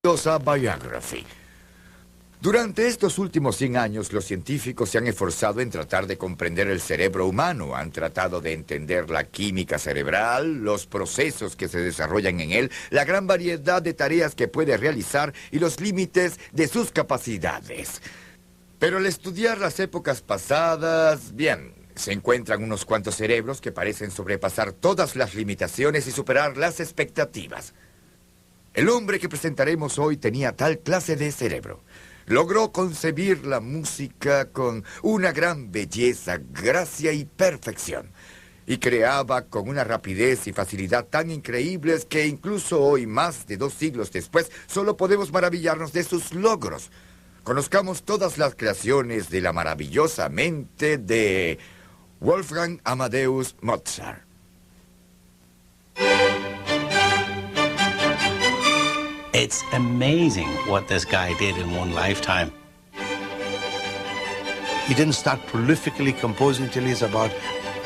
Biography. Durante estos últimos 100 años, los científicos se han esforzado en tratar de comprender el cerebro humano. Han tratado de entender la química cerebral, los procesos que se desarrollan en él, la gran variedad de tareas que puede realizar y los límites de sus capacidades. Pero al estudiar las épocas pasadas, bien, se encuentran unos cuantos cerebros que parecen sobrepasar todas las limitaciones y superar las expectativas. El hombre que presentaremos hoy tenía tal clase de cerebro. Logró concebir la música con una gran belleza, gracia y perfección. Y creaba con una rapidez y facilidad tan increíbles que incluso hoy, más de 2 siglos después, solo podemos maravillarnos de sus logros. Conozcamos todas las creaciones de la maravillosa mente de Wolfgang Amadeus Mozart. It's amazing what this guy did in one lifetime. He didn't start prolifically composing till he's about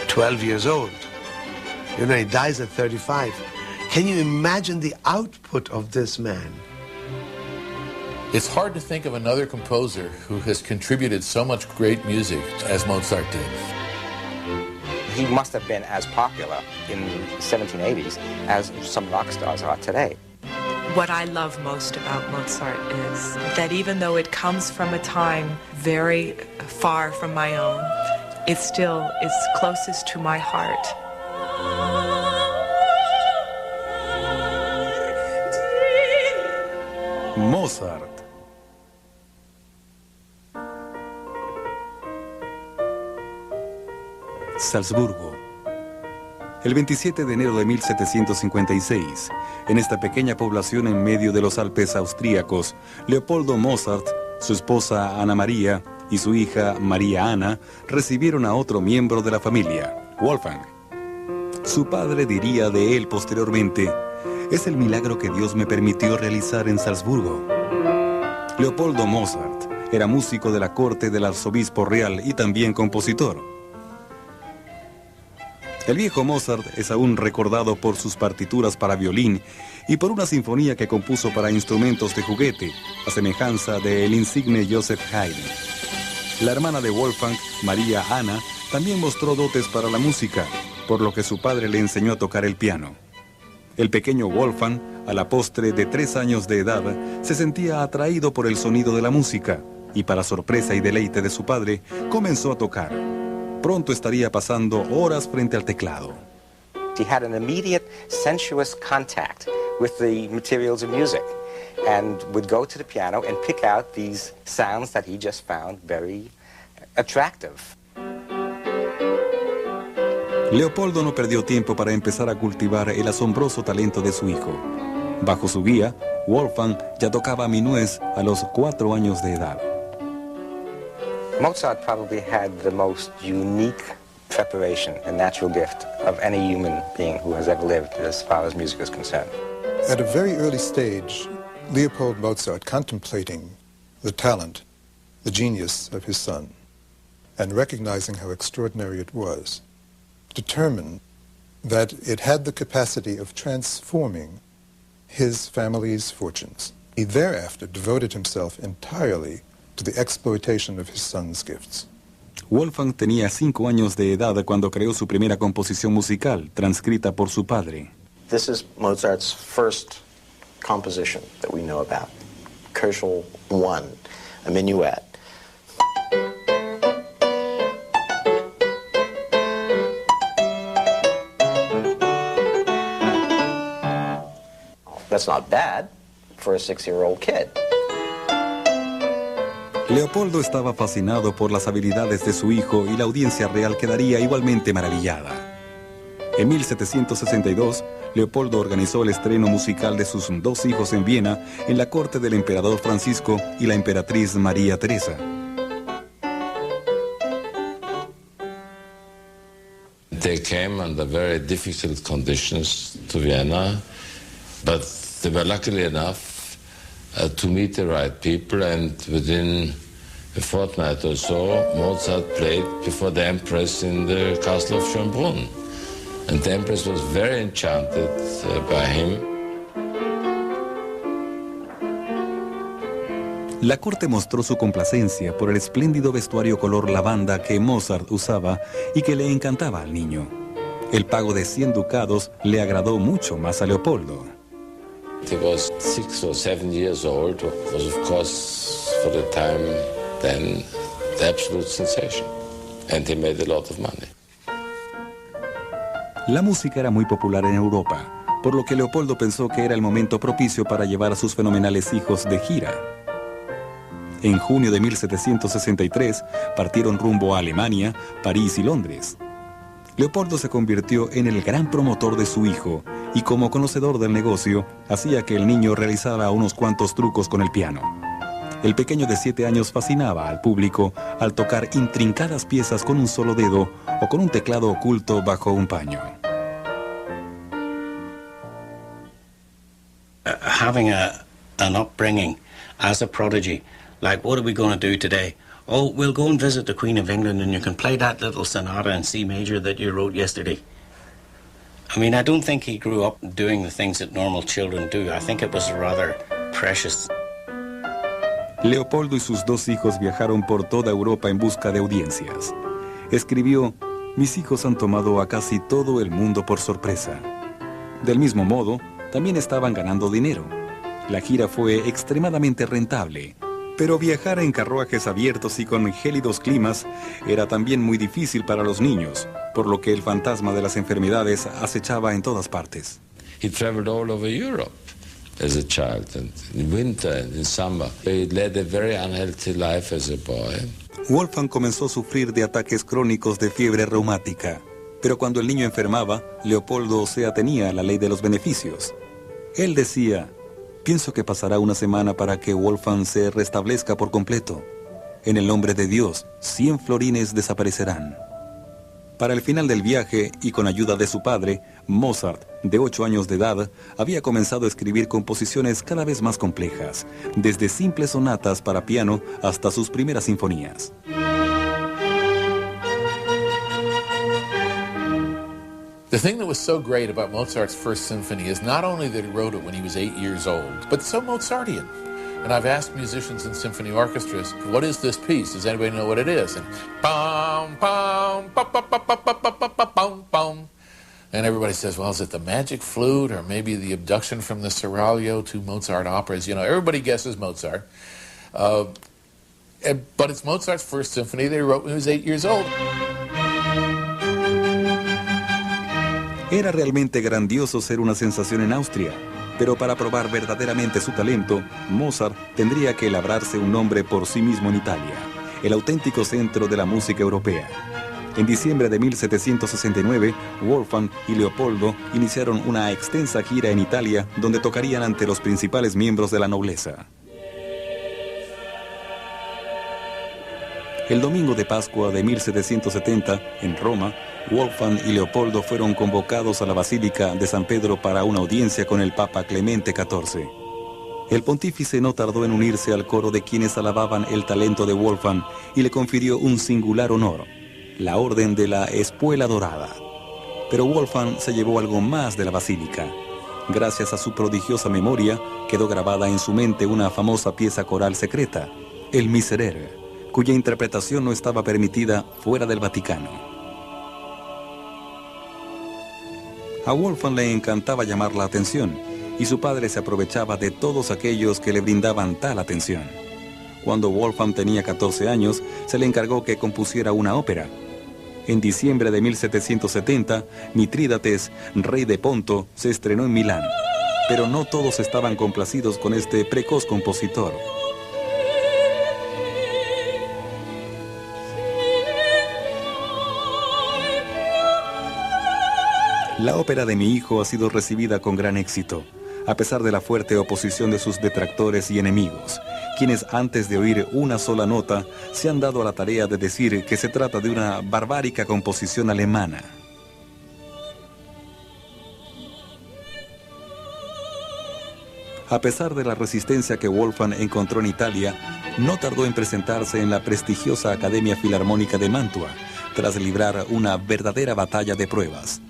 12 years old. You know, he dies at 35. Can you imagine the output of this man? It's hard to think of another composer who has contributed so much great music as Mozart did. He must have been as popular in the 1780s as some rock stars are today. What I love most about Mozart is that even though it comes from a time very far from my own, it still is closest to my heart. Mozart. Salzburgo. El 27 de enero de 1756, en esta pequeña población en medio de los Alpes austríacos, Leopoldo Mozart, su esposa Ana María y su hija María Ana recibieron a otro miembro de la familia, Wolfgang. Su padre diría de él posteriormente: es el milagro que Dios me permitió realizar en Salzburgo. Leopoldo Mozart era músico de la corte del arzobispo real y también compositor. El viejo Mozart es aún recordado por sus partituras para violín y por una sinfonía que compuso para instrumentos de juguete, a semejanza del insigne Joseph Haydn. La hermana de Wolfgang, María Ana, también mostró dotes para la música, por lo que su padre le enseñó a tocar el piano. El pequeño Wolfgang, a la postre de 3 años de edad, se sentía atraído por el sonido de la música y, para sorpresa y deleite de su padre, comenzó a tocar. Pronto estaría pasando horas frente al teclado. He had an immediate sensuous contact with the materials of music and would go to the piano and pick out these sounds that he just found very attractive. Leopoldo no perdió tiempo para empezar a cultivar el asombroso talento de su hijo. Bajo su guía, Wolfgang ya tocaba minués a los 4 años de edad. Mozart probably had the most unique preparation and natural gift of any human being who has ever lived as far as music is concerned. At a very early stage, Leopold Mozart, contemplating the talent, the genius of his son, and recognizing how extraordinary it was, determined that it had the capacity of transforming his family's fortunes. He thereafter devoted himself entirely to the exploitation of his son's gifts. Wolfgang tenía 5 años de edad cuando creó su primera composición musical, transcrita por su padre. This is Mozart's first composition that we know about. Köchel I, a minuet. That's not bad for a 6-year-old kid. Leopoldo estaba fascinado por las habilidades de su hijo y la audiencia real quedaría igualmente maravillada. En 1762, Leopoldo organizó el estreno musical de sus 2 hijos en Viena, en la corte del emperador Francisco y la emperatriz María Teresa. They came under very difficult conditions to Vienna, but they were luckily enough to meet the right people, and within a fortnight or so, Mozart played before the Empress in the castle of Schönbrunn. And the Empress was very enchanted by him. La corte mostró su complacencia por el espléndido vestuario color lavanda que Mozart usaba y que le encantaba al niño. El pago de 100 ducados le agradó mucho más a Leopoldo. He was 6 or 7 years old, was of course for the time then the absolute sensation, and he made a lot of money. La música era muy popular en Europa, por lo que Leopoldo pensó que era el momento propicio para llevar a sus fenomenales hijos de gira. En junio de 1763 partieron rumbo a Alemania, París y Londres. Leopoldo se convirtió en el gran promotor de su hijo y como conocedor del negocio, hacía que el niño realizara unos cuantos trucos con el piano. El pequeño de 7 años fascinaba al público al tocar intrincadas piezas con un solo dedo o con un teclado oculto bajo un paño. Having an upbringing as a prodigy, like what are we going to do today? Oh, we'll go and visit the Queen of England and you can play that little sonata in C major that you wrote yesterday. I mean, I don't think he grew up doing the things that normal children do. I think it was rather precious. Leopoldo y sus 2 hijos viajaron por toda Europa en busca de audiencias. Escribió: mis hijos han tomado a casi todo el mundo por sorpresa. Del mismo modo, también estaban ganando dinero. La gira fue extremadamente rentable, pero viajar en carruajes abiertos y con gélidos climas era también muy difícil para los niños, por lo que el fantasma de las enfermedades acechaba en todas partes. He traveled all over Europe as a child, and in winter and in summer. He led a very unhealthy life as a boy. Wolfgang comenzó a sufrir de ataques crónicos de fiebre reumática, pero cuando el niño enfermaba, Leopoldo se atenía a la ley de los beneficios. Él decía: pienso que pasará una semana para que Wolfgang se restablezca por completo. En el nombre de Dios, 100 florines desaparecerán. Para el final del viaje, y con ayuda de su padre, Mozart, de 8 años de edad, había comenzado a escribir composiciones cada vez más complejas, desde simples sonatas para piano hasta sus primeras sinfonías. The thing that was so great about Mozart's First Symphony is not only that he wrote it when he was 8 years old, but so Mozartian. And I've asked musicians in symphony orchestras, what is this piece? Does anybody know what it is? And bum, bum, bum, bum, bum, bum, bum, bum, bum, bum. And everybody says, well, is it the Magic Flute or maybe the Abduction from the Seraglio, 2 Mozart operas? You know, everybody guesses Mozart. But it's Mozart's First Symphony that he wrote when he was 8 years old. Era realmente grandioso ser una sensación en Austria, pero para probar verdaderamente su talento, Mozart tendría que labrarse un nombre por sí mismo en Italia, el auténtico centro de la música europea. En diciembre de 1769, Wolfgang y Leopoldo iniciaron una extensa gira en Italia donde tocarían ante los principales miembros de la nobleza. El domingo de Pascua de 1770, en Roma, Wolfgang y Leopoldo fueron convocados a la Basílica de San Pedro para una audiencia con el Papa Clemente XIV. El pontífice no tardó en unirse al coro de quienes alababan el talento de Wolfgang y le confirió un singular honor, la Orden de la Espuela Dorada. Pero Wolfgang se llevó algo más de la basílica. Gracias a su prodigiosa memoria, quedó grabada en su mente una famosa pieza coral secreta, el Miserere, cuya interpretación no estaba permitida fuera del Vaticano. A Wolfgang le encantaba llamar la atención, y su padre se aprovechaba de todos aquellos que le brindaban tal atención. Cuando Wolfgang tenía 14 años, se le encargó que compusiera una ópera. En diciembre de 1770, Mitrídates, rey de Ponto, se estrenó en Milán. Pero no todos estaban complacidos con este precoz compositor. La ópera de mi hijo ha sido recibida con gran éxito, a pesar de la fuerte oposición de sus detractores y enemigos, quienes antes de oír una sola nota se han dado a la tarea de decir que se trata de una barbárica composición alemana. A pesar de la resistencia que Wolfgang encontró en Italia, no tardó en presentarse en la prestigiosa Academia Filarmónica de Mantua, tras librar una verdadera batalla de pruebas.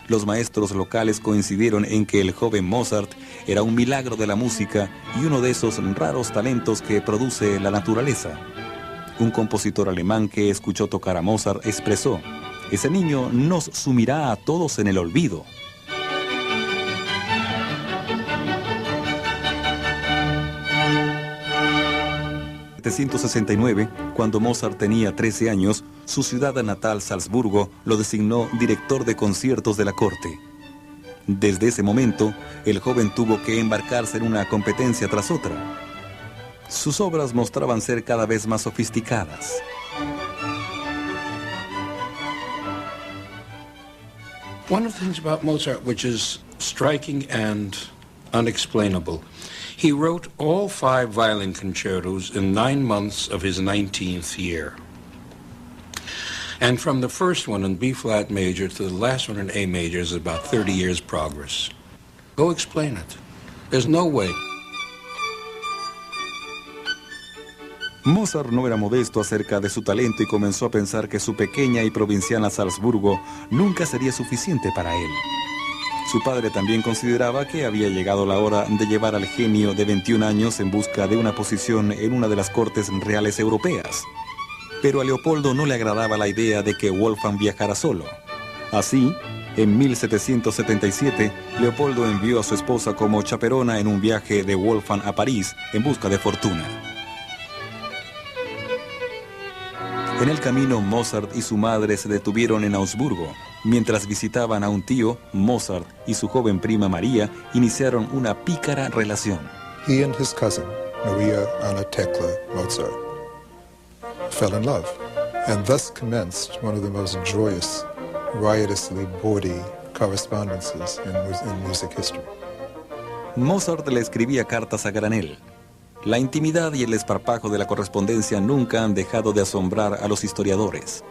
Los maestros locales coincidieron en que el joven Mozart era un milagro de la música y uno de esos raros talentos que produce la naturaleza. Un compositor alemán que escuchó tocar a Mozart expresó: ese niño nos sumirá a todos en el olvido. En 1769, cuando Mozart tenía 13 años, su ciudad natal, Salzburgo, lo designó director de conciertos de la corte. Desde ese momento, el joven tuvo que embarcarse en una competencia tras otra. Sus obras mostraban ser cada vez más sofisticadas. One of the things about Mozart which is striking and unexplainable, he wrote all 5 violin concertos in 9 months of his 19th year. And from the first one in B-flat major to the last one in A major is about 30 years progress. Go explain it. There's no way. Mozart no era modesto acerca de su talento y comenzó a pensar que su pequeña y provinciana Salzburgo nunca sería suficiente para él. Su padre también consideraba que había llegado la hora de llevar al genio de 21 años en busca de una posición en una de las cortes reales europeas. Pero a Leopoldo no le agradaba la idea de que Wolfgang viajara solo. Así, en 1777, Leopoldo envió a su esposa como chaperona en un viaje de Wolfgang a París en busca de fortuna. En el camino, Mozart y su madre se detuvieron en Augsburgo. Mientras visitaban a un tío, Mozart y su joven prima María iniciaron una pícara relación. He and his cousin, Maria Anna Tekla Mozart, fell in love, and thus commenced one of the most joyous, riotously bawdy correspondences in music history. Mozart le escribía cartas a granel. La intimidad y el esparpajo de la correspondencia nunca han dejado de asombrar a los historiadores.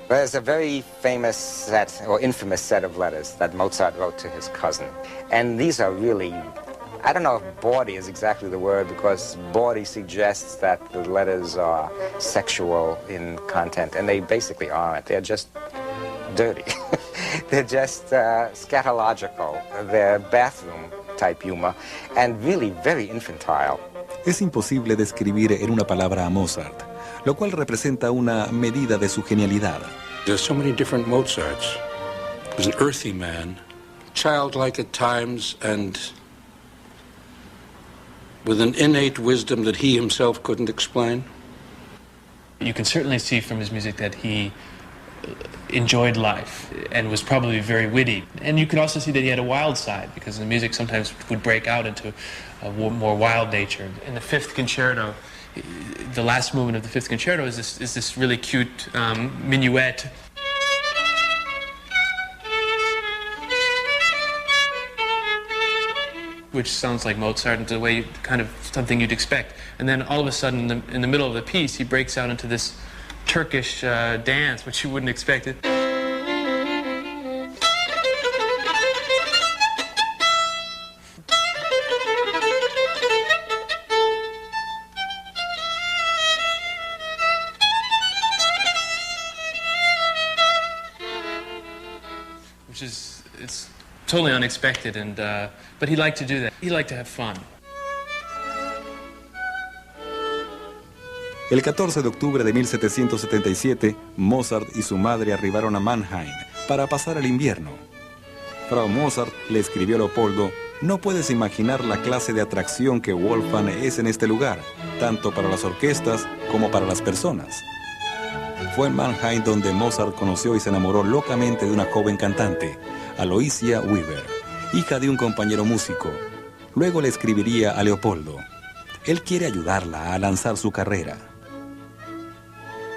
There's a very famous set, or infamous set of letters that Mozart wrote to his cousin. And these are really, I don't know if bawdy is exactly the word, because bawdy suggests that the letters are sexual in content, and they basically aren't. They're just dirty. They're just scatological. They're bathroom-type humor, and really very infantile. Es imposible describir en una palabra a Mozart, lo cual representa una medida de su genialidad. There's so many different Mozarts. He was an earthy man, childlike at times, and with an innate wisdom that he himself couldn't explain. You can certainly see from his music that he enjoyed life and was probably very witty. And you can also see that he had a wild side, because the music sometimes would break out into a more wild nature. In the Fifth Concerto, the last movement of the Fifth Concerto is this really cute minuet. Which sounds like Mozart in the way, kind of something you'd expect. And then all of a sudden, in the middle of the piece, he breaks out into this Turkish dance, which you wouldn't expect it. It's totally unexpected, but he liked to do that. He liked to have fun. El 14 de octubre de 1777, Mozart y su madre arribaron a Mannheim para pasar el invierno. Frau Mozart le escribió a Leopoldo: no puedes imaginar la clase de atracción que Wolfgang es en este lugar, tanto para las orquestas como para las personas. Fue en Mannheim donde Mozart conoció y se enamoró locamente de una joven cantante, Aloysia Weber, hija de un compañero músico. Luego le escribiría a Leopoldo. Él quiere ayudarla a lanzar su carrera.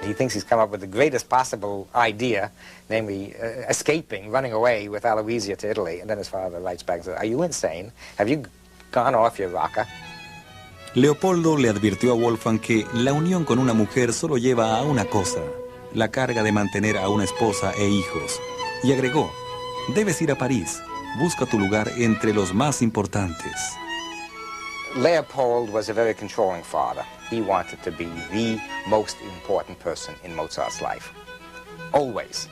He thinks he's come up with the greatest possible idea, namely escaping, running away with Aloysia to Italy. And then his father writes back and says, "Are you insane? Have you gone off your rocker?" Leopoldo le advirtió a Wolfgang que la unión con una mujer solo lleva a una cosa: la carga de mantener a una esposa e hijos. Y agregó: debes ir a París, busca tu lugar entre los más importantes. Leopold was a very controlling father. He wanted to be the most important person in Mozart's life. Always.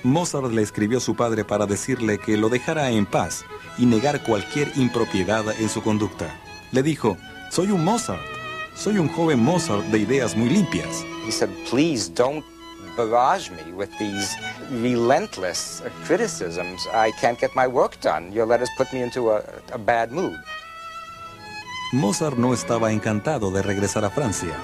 Mozart le escribió a su padre para decirle que lo dejara en paz y negar cualquier impropiedad en su conducta. Le dijo, soy un Mozart, soy un joven Mozart de ideas muy limpias. He said, please don't barrage me with these relentless criticisms. I can't get my work done. Your letters put me into a bad mood. Mozart no estaba encantado de regresar a Francia.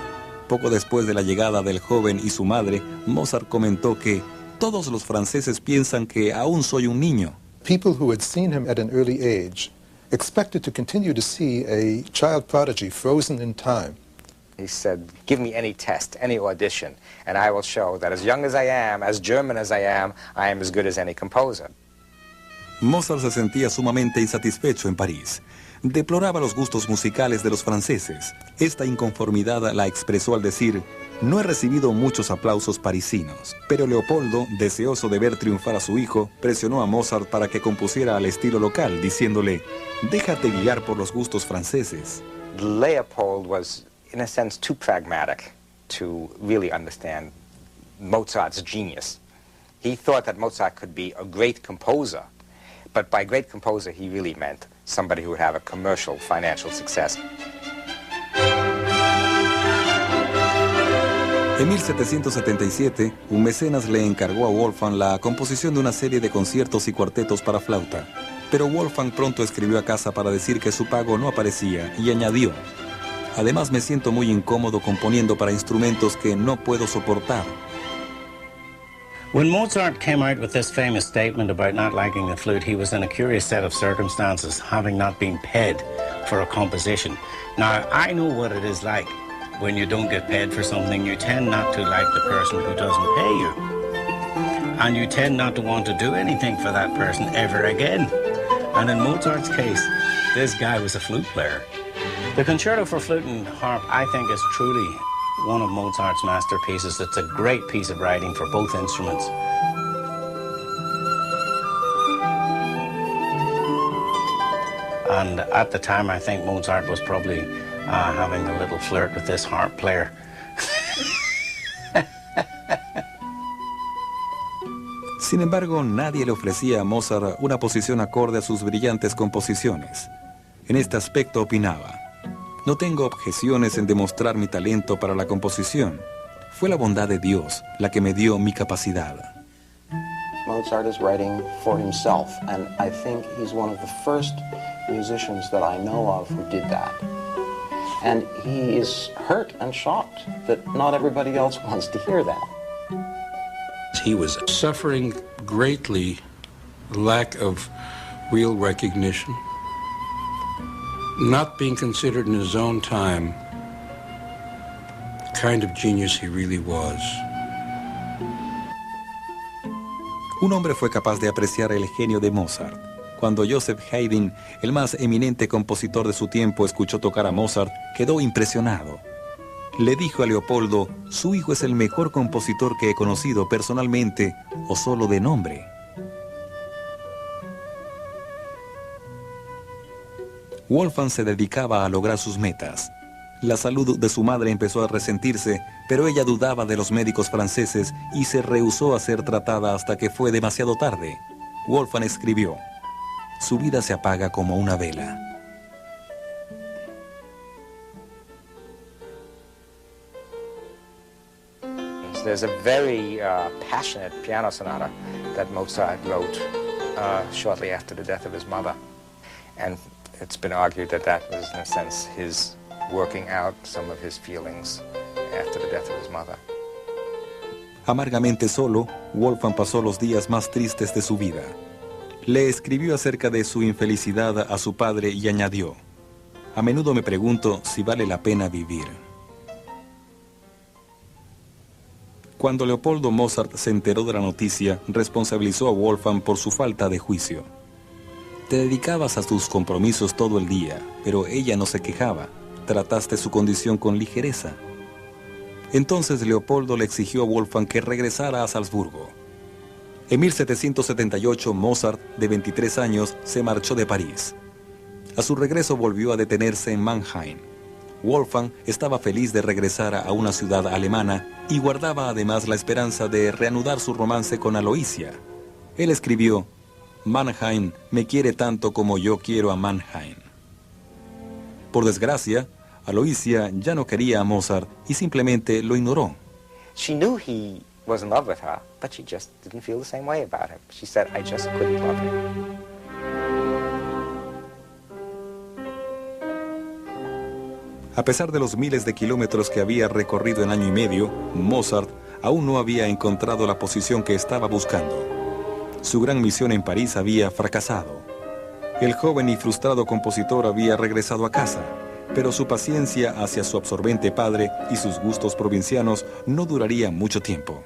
Poco después de la llegada del joven y su madre, Mozart comentó que todos los franceses piensan que aún soy un niño. People who had seen him at an early age expected to continue to see a child prodigy frozen in time. He said, give me any test, any audition, and I will show that as young as I am, as German as I am as good as any composer. Mozart se sentía sumamente insatisfecho en París. Deploraba los gustos musicales de los franceses. Esta inconformidad la expresó al decir, no he recibido muchos aplausos parisinos. Pero Leopoldo, deseoso de ver triunfar a su hijo, presionó a Mozart para que compusiera al estilo local, diciéndole, déjate guiar por los gustos franceses. Leopold was, in a sense, too pragmatic to really understand Mozart's genius. He thought that Mozart could be a great composer, but by great composer he really meant somebody who would have a commercial, financial success. En 1777, un mecenas le encargó a Wolfgang la composición de una serie de conciertos y cuartetos para flauta. Pero Wolfgang pronto escribió a casa para decir que su pago no aparecía y añadió, además me siento muy incómodo componiendo para instrumentos que no puedo soportar. When Mozart came out with this famous statement about not liking the flute, he was in a curious set of circumstances, having not been paid for a composition. Now, I know what it is like. When you don't get paid for something, you tend not to like the person who doesn't pay you. And you tend not to want to do anything for that person ever again. And in Mozart's case, this guy was a flute player. The Concerto for Flute and Harp, I think, is truly one of Mozart's masterpieces. It's a great piece of writing for both instruments. And at the time, I think Mozart was probably having a little flirt with this harp player. Sin embargo, nadie le ofrecía a Mozart una posición acorde a sus brillantes composiciones. En este aspecto opinaba, no tengo objeciones en demostrar mi talento para la composición. Fue la bondad de Dios la que me dio mi capacidad. Mozart is writing for himself, and I think he's one of the first musicians that I know of who did that. And he is hurt and shocked that not everybody else wants to hear that. He was suffering greatly lack of real recognition, not being considered in his own time the kind of genius he really was. Un hombre fue capaz de apreciar el genio de Mozart. Cuando Joseph Haydn, el más eminente compositor de su tiempo, escuchó tocar a Mozart, quedó impresionado. Le dijo a Leopoldo, su hijo es el mejor compositor que he conocido personalmente o solo de nombre. Wolfgang se dedicaba a lograr sus metas. La salud de su madre empezó a resentirse, pero ella dudaba de los médicos franceses y se rehusó a ser tratada hasta que fue demasiado tarde. Wolfgang escribió, su vida se apaga como una vela. There's a very passionate piano sonata that Mozart wrote shortly after the death of his mother. And it's been argued that that was, in a sense, his working out some of his feelings after the death of his mother. Amargamente solo, Wolfgang pasó los días más tristes de su vida. Le escribió acerca de su infelicidad a su padre y añadió, a menudo me pregunto si vale la pena vivir. Cuando Leopoldo Mozart se enteró de la noticia, responsabilizó a Wolfgang por su falta de juicio. Te dedicabas a tus compromisos todo el día, pero ella no se quejaba. Trataste su condición con ligereza. Entonces Leopoldo le exigió a Wolfgang que regresara a Salzburgo. En 1778, Mozart, de 23 años, se marchó de París. A su regreso volvió a detenerse en Mannheim. Wolfgang estaba feliz de regresar a una ciudad alemana y guardaba además la esperanza de reanudar su romance con Aloysia. Él escribió: Mannheim me quiere tanto como yo quiero a Mannheim. Por desgracia, Aloysia ya no quería a Mozart y simplemente lo ignoró. She knew he was in love with her, but she just didn't feel the same way about him. She said, I just couldn't love him. A pesar de los miles de kilómetros que había recorrido en año y medio, Mozart aún no había encontrado la posición que estaba buscando. Su gran misión en París había fracasado. El joven y frustrado compositor había regresado a casa, pero su paciencia hacia su absorbente padre y sus gustos provincianos no duraría mucho tiempo.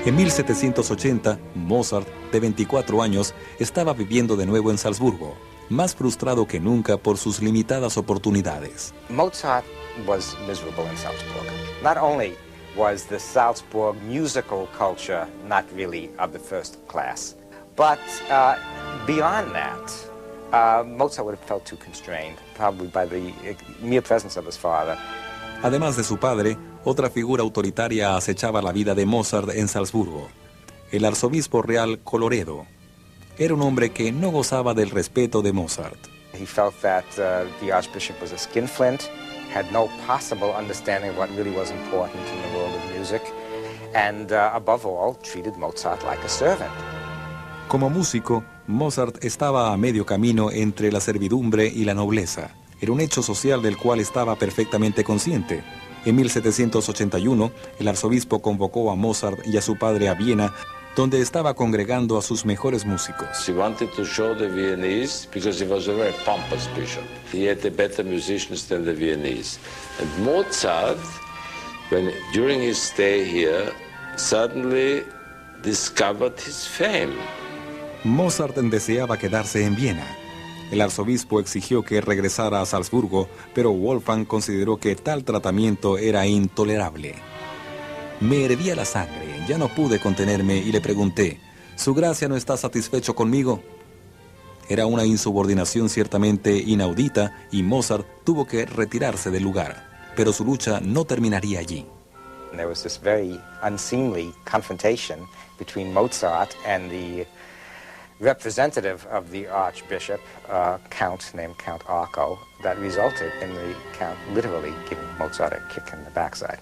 En 1780, Mozart, de 24 años, estaba viviendo de nuevo en Salzburgo, más frustrado que nunca por sus limitadas oportunidades. Mozart was miserable in Salzburg. Not only was the Salzburg musical culture not really of the first class, but beyond that, Mozart would have felt too constrained, probably by the mere presence of his father. Además de su padre, otra figura autoritaria acechaba la vida de Mozart en Salzburgo: el arzobispo real Colloredo. Era un hombre que no gozaba del respeto de Mozart. He felt that the archbishop was a skinflint, had no possible understanding of what really was important in the world of music, and above all, treated Mozart like a servant. Como músico, Mozart estaba a medio camino entre la servidumbre y la nobleza. Era un hecho social del cual estaba perfectamente consciente. En 1781, el arzobispo convocó a Mozart y a su padre a Viena, donde estaba congregando a sus mejores músicos. He wanted to show the Viennese, because he was a very pompous bishop. He had the better musicians than the Viennese. And Mozart, during his stay here, suddenly discovered his fame. Mozart deseaba quedarse en Viena. El arzobispo exigió que regresara a Salzburgo, pero Wolfgang consideró que tal tratamiento era intolerable. Me hervía la sangre, ya no pude contenerme y le pregunté: ¿Su gracia no está satisfecho conmigo? Era una insubordinación ciertamente inaudita y Mozart tuvo que retirarse del lugar, pero su lucha no terminaría allí. There was this very unseemly confrontation between Mozart and the representative of the archbishop, count named Count Arco, that resulted in the count literally giving Mozart a kick in the backside.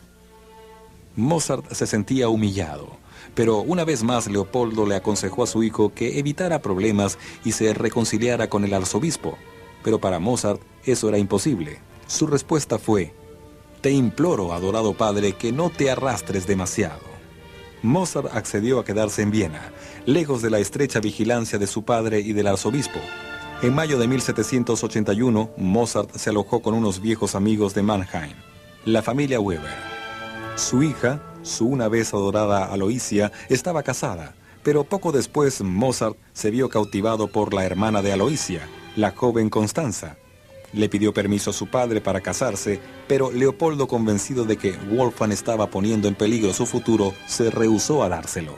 Mozart se sentía humillado, pero una vez más Leopoldo le aconsejó a su hijo que evitara problemas y se reconciliara con el arzobispo. Pero para Mozart eso era imposible. Su respuesta fue: te imploro, adorado padre, que no te arrastres demasiado. Mozart accedió a quedarse en Viena, lejos de la estrecha vigilancia de su padre y del arzobispo. En mayo de 1781, Mozart se alojó con unos viejos amigos de Mannheim, la familia Weber. Su hija, su una vez adorada Aloysia, estaba casada, pero poco después Mozart se vio cautivado por la hermana de Aloysia, la joven Constanza. Le pidió permiso a su padre para casarse, pero Leopoldo, convencido de que Wolfgang estaba poniendo en peligro su futuro, se rehusó a dárselo.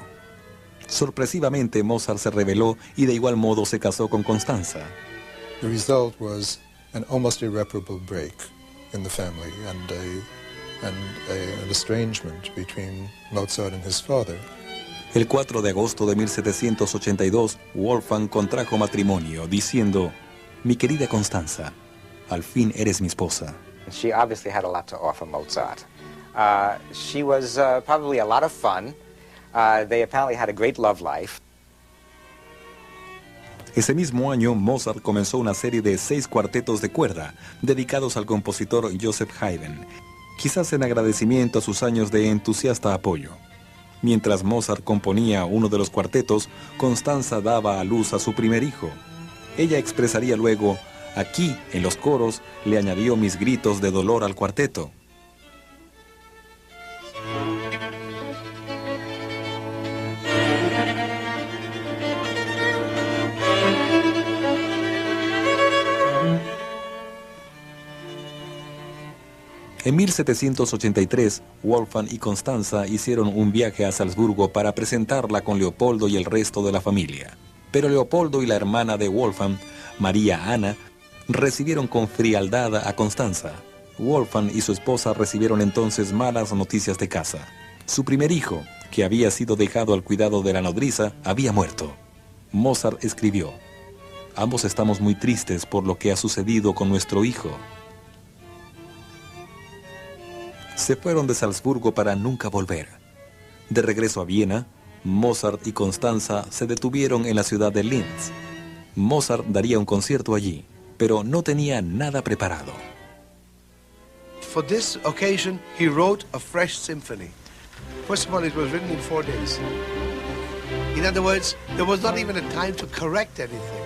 Sorpresivamente, Mozart se rebeló y de igual modo se casó con Constanza. The result was an almost irreparable break in the family and an estrangement between Mozart and his father. El 4 de agosto de 1782, Wolfgang contrajo matrimonio, diciendo: mi querida Constanza, al fin eres mi esposa. She obviously had a lot to offer Mozart. She was probably a lot of fun. They apparently had a great love life. Ese mismo año, Mozart comenzó una serie de 6 cuartetos de cuerda, dedicados al compositor Joseph Haydn, quizás en agradecimiento a sus años de entusiasta apoyo. Mientras Mozart componía uno de los cuartetos, Constanza daba a luz a su primer hijo. Ella expresaría luego: aquí, en los coros, le añadió mis gritos de dolor al cuarteto. En 1783, Wolfgang y Constanza hicieron un viaje a Salzburgo para presentarla con Leopoldo y el resto de la familia. Pero Leopoldo y la hermana de Wolfgang María Ana, recibieron con frialdad a Constanza. Wolfgang y su esposa recibieron entonces malas noticias de casa. Su primer hijo, que había sido dejado al cuidado de la nodriza, había muerto. Mozart escribió: «Ambos estamos muy tristes por lo que ha sucedido con nuestro hijo». Se fueron de Salzburgo para nunca volver. De regreso a Viena, Mozart y Constanza se detuvieron en la ciudad de Linz. Mozart daría un concierto allí, pero no tenía nada preparado. For this occasion, he wrote a fresh symphony. First of all, it was written in 4 days. In other words, there was not even a time to correct anything.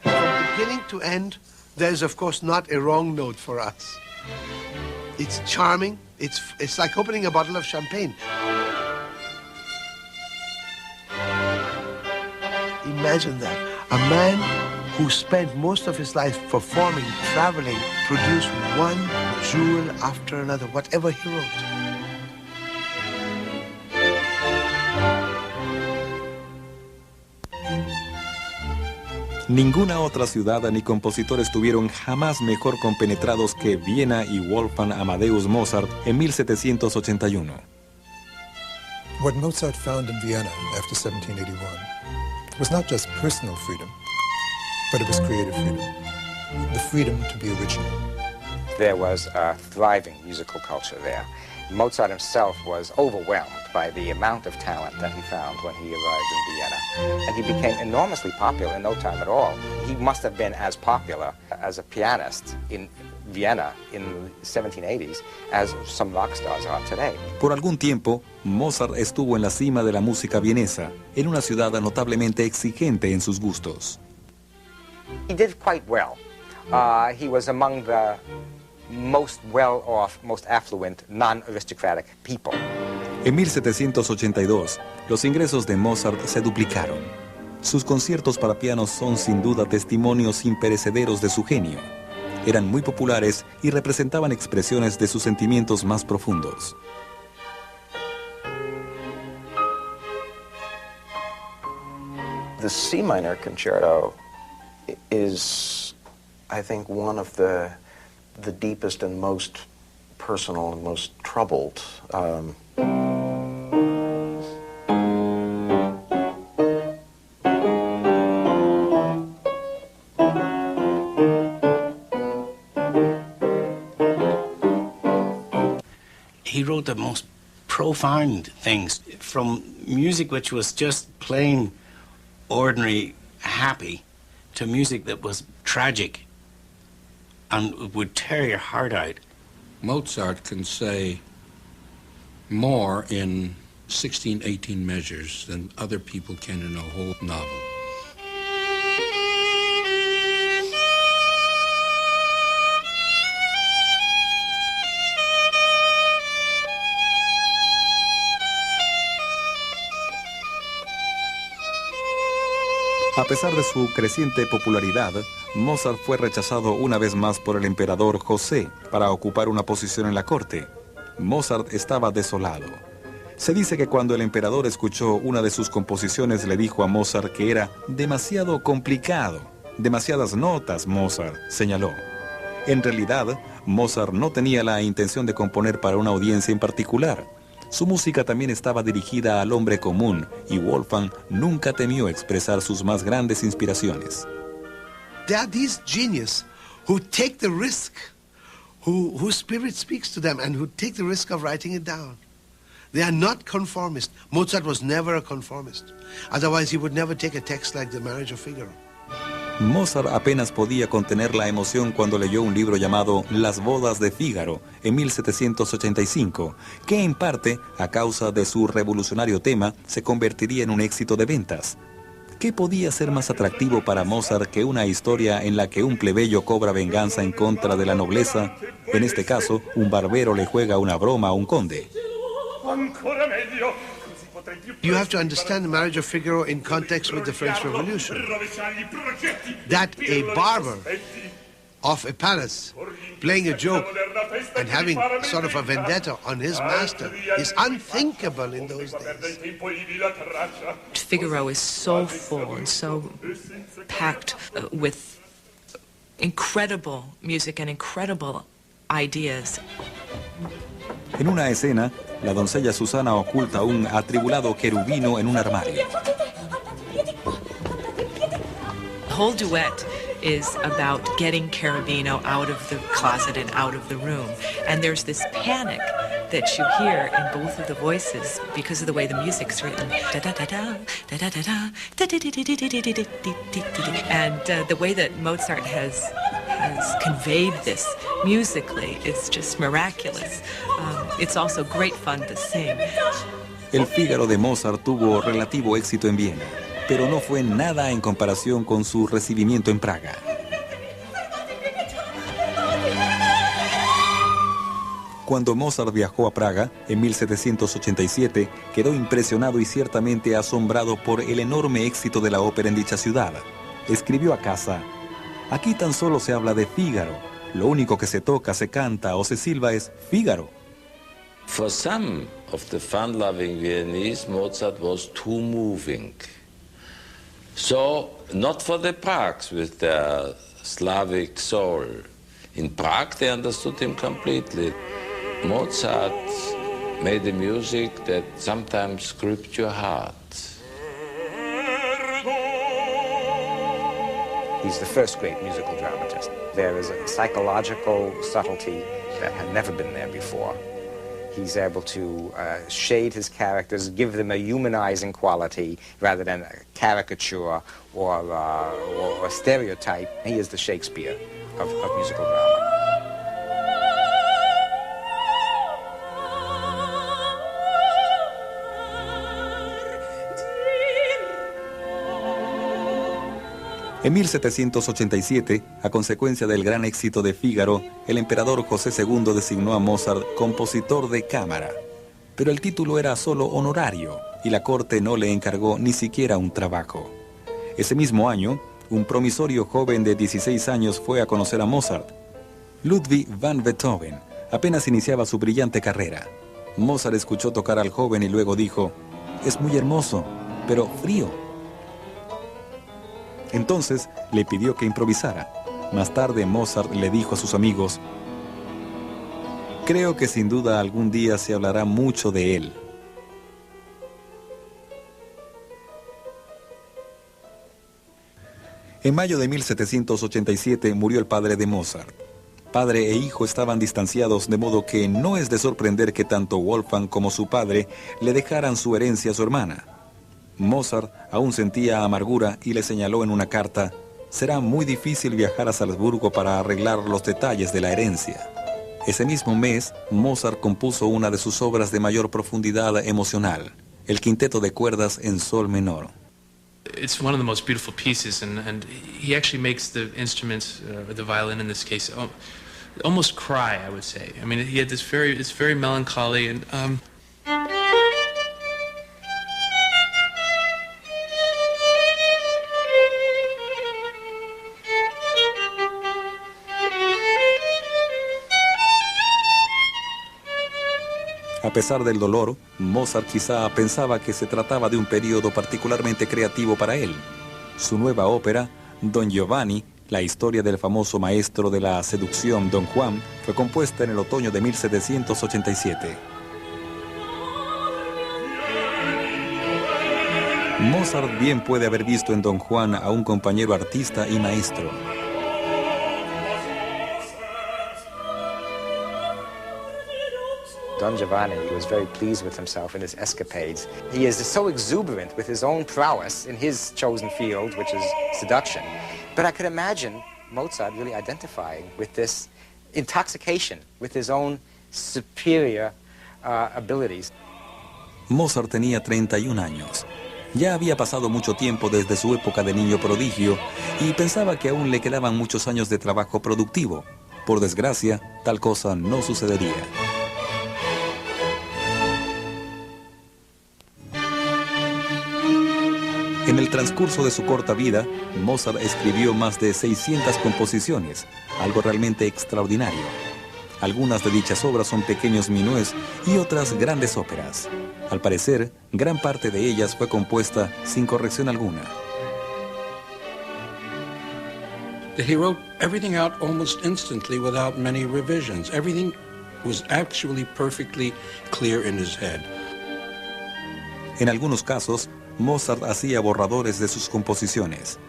From beginning to end, there's of course not a wrong note for us. It's charming. It's like opening a bottle of champagne. Imagine that. A man who spent most of his life performing, traveling, produced one jewel after another, whatever he wrote. Ninguna otra ciudad ni compositor estuvieron jamás mejor compenetrados que Viena y Wolfgang Amadeus Mozart en 1781. What Mozart found in Vienna after 1781 was not just personal freedom, but it was creative freedom. The freedom to be original. There was a thriving musical culture there. Mozart himself was overwhelmed by the amount of talent that he found when he arrived in Vienna. And he became enormously popular in no time at all. He must have been as popular as a pianist in Vienna in the 1780s as some rock stars are today. Por algún tiempo, Mozart estuvo en la cima de la música vienesa, en una ciudad notablemente exigente en sus gustos. He did quite well. He was among the most well-off, most affluent, non-aristocratic people. En 1782, los ingresos de Mozart se duplicaron. Sus conciertos para piano son sin duda testimonios imperecederos de su genio. Eran muy populares y representaban expresiones de sus sentimientos más profundos. The C minor concerto is, I think, one of the deepest and most personal and most troubled. He wrote the most profound things, from music which was just plain, ordinary, happy, to music that was tragic and would tear your heart out. Mozart can say more in 16, 18 measures than other people can in a whole novel. A pesar de su creciente popularidad, Mozart fue rechazado una vez más por el emperador José para ocupar una posición en la corte. Mozart estaba desolado. Se dice que cuando el emperador escuchó una de sus composiciones le dijo a Mozart que era demasiado complicado. Demasiadas notas, Mozart, señaló. En realidad, Mozart no tenía la intención de componer para una audiencia en particular. Su música también estaba dirigida al hombre común y Wolfgang nunca temió expresar sus más grandes inspiraciones. There are these geniuses who take the risk, whose spirit speaks to them and who take the risk of writing it down. They are not conformist. Mozart was never a conformist. Otherwise, he would never take a text like The Marriage of Figaro. Mozart apenas podía contener la emoción cuando leyó un libro llamado Las bodas de Fígaro en 1785, que en parte, a causa de su revolucionario tema, se convertiría en un éxito de ventas. ¿Qué podía ser más atractivo para Mozart que una historia en la que un plebeyo cobra venganza en contra de la nobleza? En este caso, un barbero le juega una broma a un conde. You have to understand The Marriage of Figaro in context with the French Revolution. That a barber of a palace, playing a joke and having sort of a vendetta on his master is unthinkable in those days. Figaro is so full and so packed with incredible music and incredible ideas. En una escena, la doncella Susana oculta a un atribulado querubino en un armario. The whole duet is about getting Cherubino out of the closet and out of the room. And there's this panic that you hear in both of the voices because of the way the music's written. And the way that Mozart has conveyed this musically is just miraculous. It's also great fun to sing. El Fígaro de Mozart tuvo relativo éxito en Viena, pero no fue nada en comparación con su recibimiento en Praga. Cuando Mozart viajó a Praga en 1787, quedó impresionado y ciertamente asombrado por el enorme éxito de la ópera en dicha ciudad. Escribió a casa: "Aquí tan solo se habla de Fígaro. Lo único que se toca, se canta o se silba es Fígaro." For some of the fun-loving Viennese, Mozart was too moving. So, not for the Pragues with their Slavic soul. In Prague, they understood him completely. Mozart made a music that sometimes gripped your heart. He's the first great musical dramatist. There is a psychological subtlety that had never been there before. He's able to shade his characters, give them a humanizing quality rather than a caricature or a stereotype. He is the Shakespeare of musical drama. En 1787, a consecuencia del gran éxito de Fígaro, el emperador José II designó a Mozart compositor de cámara. Pero el título era solo honorario y la corte no le encargó ni siquiera un trabajo. Ese mismo año, un promisorio joven de 16 años fue a conocer a Mozart. Ludwig van Beethoven apenas iniciaba su brillante carrera. Mozart escuchó tocar al joven y luego dijo: "Es muy hermoso, pero frío". Entonces le pidió que improvisara. Más tarde Mozart le dijo a sus amigos: "Creo que sin duda algún día se hablará mucho de él". En mayo de 1787 murió el padre de Mozart. Padre e hijo estaban distanciados, de modo que no es de sorprender que tanto Wolfgang como su padre le dejaran su herencia a su hermana. Mozart aún sentía amargura y le señaló en una carta: "Será muy difícil viajar a Salzburgo para arreglar los detalles de la herencia". Ese mismo mes, Mozart compuso una de sus obras de mayor profundidad emocional, el quinteto de cuerdas en sol menor. It's one of the most beautiful pieces, and he actually makes the instruments, the violin in this case, almost cry, I would say. I mean, he had this it's very melancholy, and A pesar del dolor, Mozart quizá pensaba que se trataba de un periodo particularmente creativo para él. Su nueva ópera, Don Giovanni, la historia del famoso maestro de la seducción Don Juan, fue compuesta en el otoño de 1787. Mozart bien puede haber visto en Don Juan a un compañero artista y maestro. Don Giovanni was very pleased with himself in his escapades. He is so exuberant with his own prowess in his chosen field, which is seduction. But I could imagine Mozart really identifying with this intoxication, with his own superior abilities. Mozart tenía 31 años. Ya había pasado mucho tiempo desde su época de niño prodigio y pensaba que aún le quedaban muchos años de trabajo productivo. Por desgracia, tal cosa no sucedería. En el transcurso de su corta vida, Mozart escribió más de 600 composiciones, algo realmente extraordinario. Algunas de dichas obras son pequeños minués y otras grandes óperas. Al parecer, gran parte de ellas fue compuesta sin corrección alguna. He wrote everything out almost instantly without many revisions. Everything was actually perfectly clear in his head. En algunos casos, Mozart hacía borradores de sus composiciones.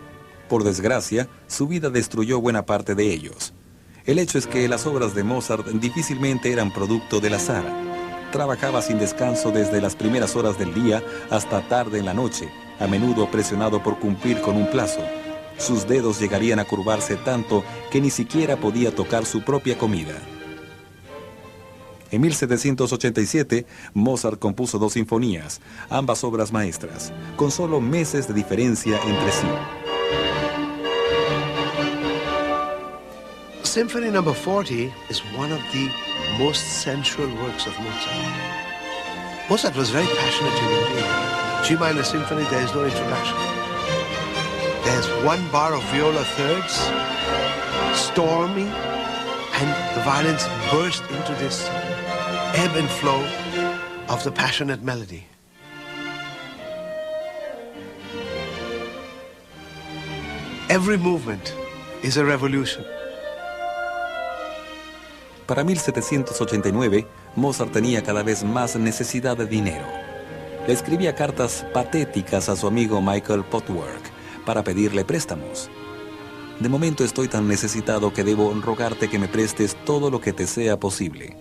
Por desgracia, su vida destruyó buena parte de ellos. El hecho es que las obras de Mozart difícilmente eran producto del azar. Trabajaba sin descanso desde las primeras horas del día hasta tarde en la noche, a menudo presionado por cumplir con un plazo. Sus dedos llegarían a curvarse tanto que ni siquiera podía tocar su propia comida. En 1787, Mozart compuso 2 sinfonías, ambas obras maestras, con solo meses de diferencia entre sí. Symphony No. 40 is one of the most sensual works of Mozart. Mozart was very passionate human being. G minor symphony, there is no introduction. There's one bar of viola thirds, stormy, and the violins burst into this ebb and flow of the passionate melody. Every movement is a revolution. Para 1789, Mozart tenía cada vez más necesidad de dinero. Le escribía cartas patéticas a su amigo Michael Potwork para pedirle préstamos. De momento estoy tan necesitado que debo rogarte que me prestes todo lo que te sea posible.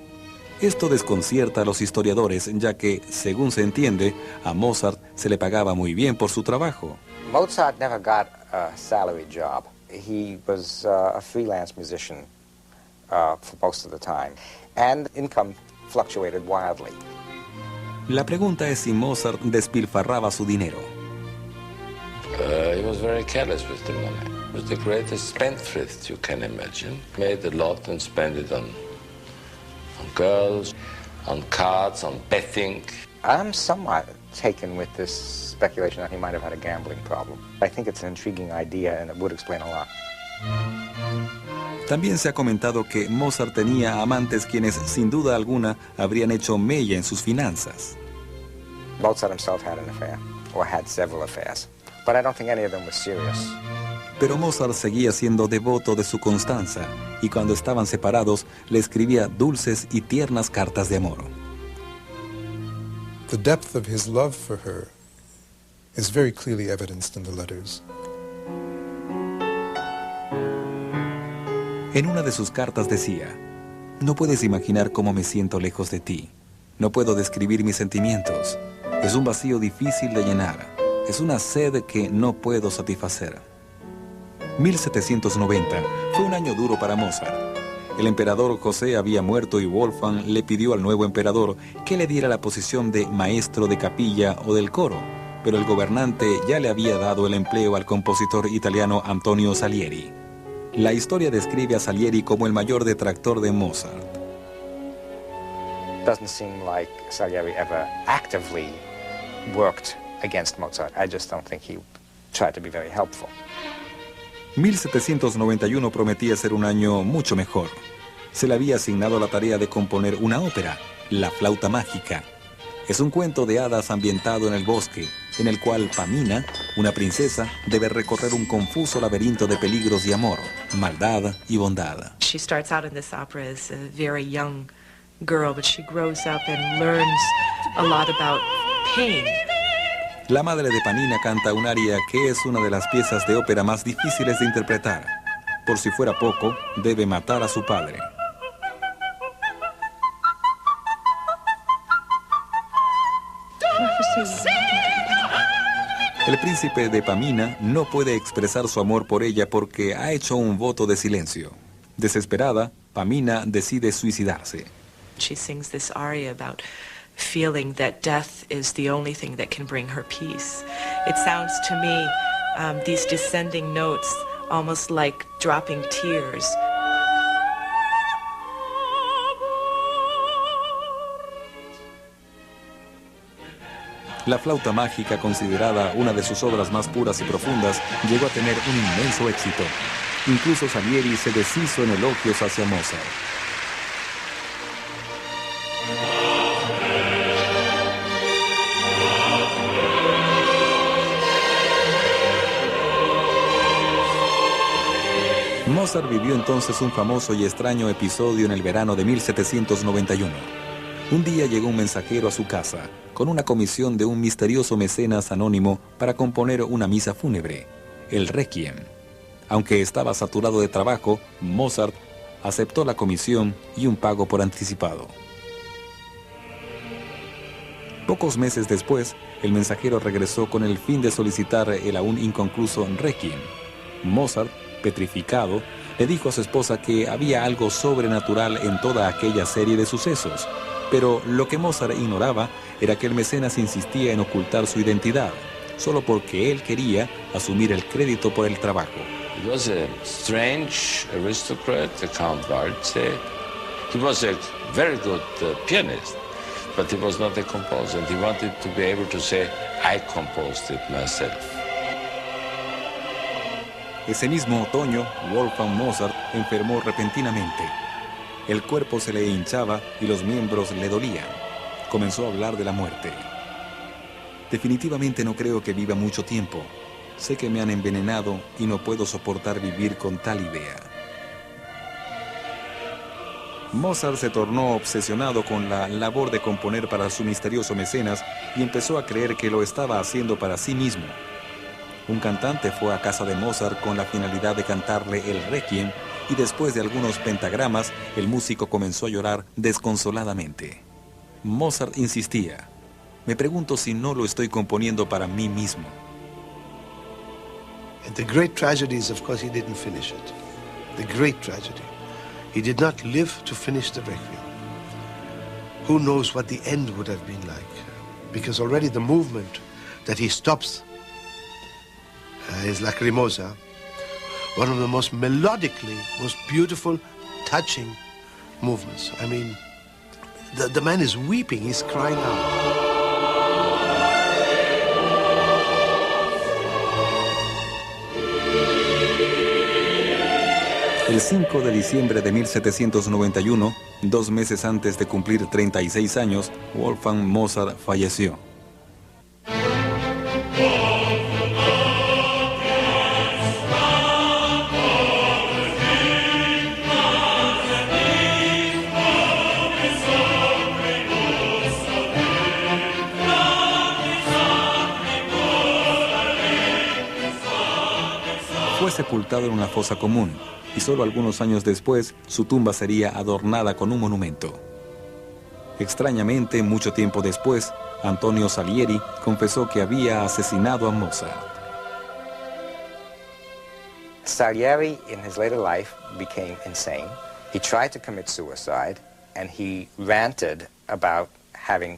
Esto desconcierta a los historiadores, ya que, según se entiende, a Mozart se le pagaba muy bien por su trabajo. Mozart never got a salary job. He was a freelance musician for most of the time, and income fluctuated wildly. La pregunta es si Mozart despilfarraba su dinero. He was very careless with the money. He was the greatest spendthrift you can imagine. Made a lot and spent it on girls, on cards, on betting. I'm somewhat taken with this speculation that he might have had a gambling problem. I think it's an intriguing idea and it would explain a lot. También se ha comentado que Mozart tenía amantes quienes, sin duda alguna, habrían hecho mella en sus finanzas. Mozart himself had an affair, or had several affairs, but I don't think any of them were serious. Pero Mozart seguía siendo devoto de su Constanza, y cuando estaban separados, le escribía dulces y tiernas cartas de amor. The depth of his love for her is very clearly evidenced in the letters. En una de sus cartas decía: no puedes imaginar cómo me siento lejos de ti. No puedo describir mis sentimientos. Es un vacío difícil de llenar. Es una sed que no puedo satisfacer. 1790 fue un año duro para Mozart. El emperador José había muerto y Wolfgang le pidió al nuevo emperador que le diera la posición de maestro de capilla o del coro, pero el gobernante ya le había dado el empleo al compositor italiano Antonio Salieri. La historia describe a Salieri como el mayor detractor de Mozart. Doesn't seem like Salieri ever actively worked against Mozart. I just don't think he tried to be very helpful. 1791 prometía ser un año mucho mejor. Se le había asignado la tarea de componer una ópera, La flauta mágica. Es un cuento de hadas ambientado en el bosque, en el cual Pamina, una princesa, debe recorrer un confuso laberinto de peligros y amor, maldad y bondad. She starts out in this opera as a very young girl, but she grows up and learns a lot about pain. La madre de Panina canta un aria que es una de las piezas de ópera más difíciles de interpretar. Por si fuera poco, debe matar a su padre. El príncipe de Pamina no puede expresar su amor por ella porque ha hecho un voto de silencio. Desesperada, Pamina decide suicidarse. She sings this aria about feeling that death is the only thing that can bring her peace. It sounds to me, these descending notes, almost like dropping tears. La flauta mágica, considerada una de sus obras más puras y profundas, llegó a tener un inmenso éxito. Incluso Salieri se deshizo en elogios hacia Mozart. Mozart vivió entonces un famoso y extraño episodio en el verano de 1791. Un día llegó un mensajero a su casa con una comisión de un misterioso mecenas anónimo para componer una misa fúnebre, el Requiem. Aunque estaba saturado de trabajo, Mozart aceptó la comisión y un pago por anticipado. Pocos meses después, el mensajero regresó con el fin de solicitar el aún inconcluso Requiem. Mozart, petrificado, le dijo a su esposa que había algo sobrenatural en toda aquella serie de sucesos, pero lo que Mozart ignoraba era que el mecenas insistía en ocultar su identidad, solo porque él quería asumir el crédito por el trabajo. He was a strange aristocrat, the Count Waltze. He was a very good pianist, but he was not a composer, and he wanted to be able to say, I composed it myself. Ese mismo otoño, Wolfgang Mozart enfermó repentinamente. El cuerpo se le hinchaba y los miembros le dolían. Comenzó a hablar de la muerte. Definitivamente no creo que viva mucho tiempo. Sé que me han envenenado y no puedo soportar vivir con tal idea. Mozart se tornó obsesionado con la labor de componer para su misterioso mecenas y empezó a creer que lo estaba haciendo para sí mismo. Un cantante fue a casa de Mozart con la finalidad de cantarle el Requiem y después de algunos pentagramas, el músico comenzó a llorar desconsoladamente. Mozart insistía. Me pregunto si no lo estoy componiendo para mí mismo. And the great tragedy is, of course, he didn't finish it. The great tragedy. He did not live to finish the Requiem. Who knows what the end would have been like? Because already the movement that he stops is Lacrimosa, one of the most melodically, most beautiful, touching movements. I mean, the man is weeping, he's crying out. El 5 de diciembre de 1791, 2 meses antes de cumplir 36 años, Wolfgang Mozart falleció. Fue sepultado en una fosa común y solo algunos años después su tumba sería adornada con un monumento. Extrañamente, mucho tiempo después, Antonio Salieri confesó que había asesinado a Mozart. Salieri, in his later life, became insane. He tried to commit suicide, and he ranted about having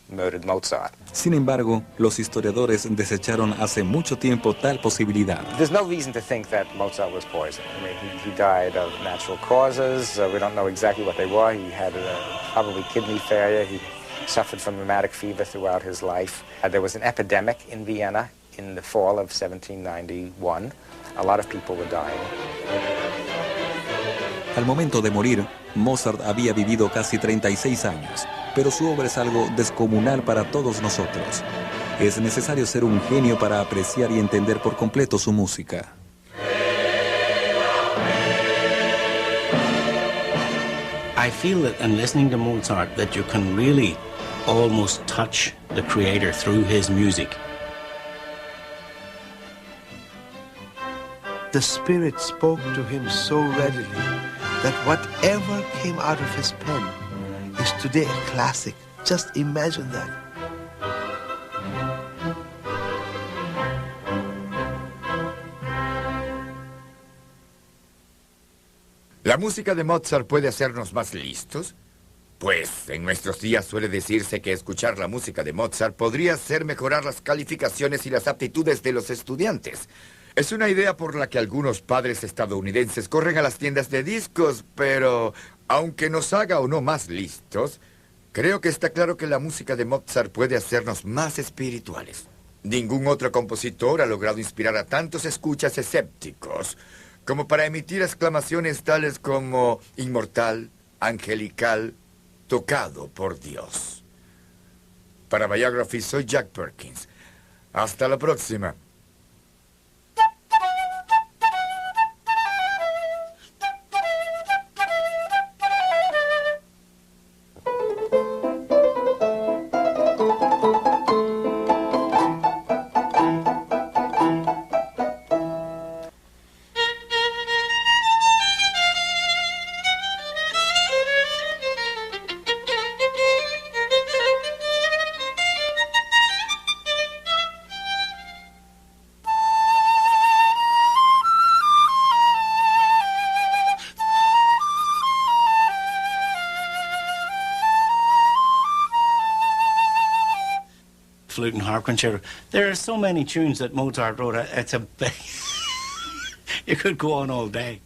murdered Mozart. Sin embargo, los historiadores desecharon hace mucho tiempo tal posibilidad. There's no reason to think that Mozart was poisoned. I mean, he died of natural causes. We don't know exactly what they were. He had probably kidney failure. He suffered from rheumatic fever throughout his life. There was an epidemic in Vienna in the fall of 1791. A lot of people were dying. Al momento de morir, Mozart había vivido casi 36 años, pero su obra es algo descomunal para todos nosotros. Es necesario ser un genio para apreciar y entender por completo su música. I feel that in listening to Mozart that you can really almost touch the creator through his music. The Spirit spoke to him so readily that whatever came out of his pen is today a classic. Just imagine that. ¿La música de Mozart puede hacernos más listos? Pues en nuestros días suele decirse que escuchar la música de Mozart podría hacer mejorar las calificaciones y las aptitudes de los estudiantes. Es una idea por la que algunos padres estadounidenses corren a las tiendas de discos, pero aunque nos haga o no más listos, Creo que está claro que la música de Mozart puede hacernos más espirituales. Ningún otro compositor ha logrado inspirar a tantos escuchas escépticos como para emitir exclamaciones tales como inmortal, angelical, tocado por Dios. Para Biography soy Jack Perkins. Hasta la próxima. Flute and harp concerto. There are so many tunes that Mozart wrote. It's a you could go on all day.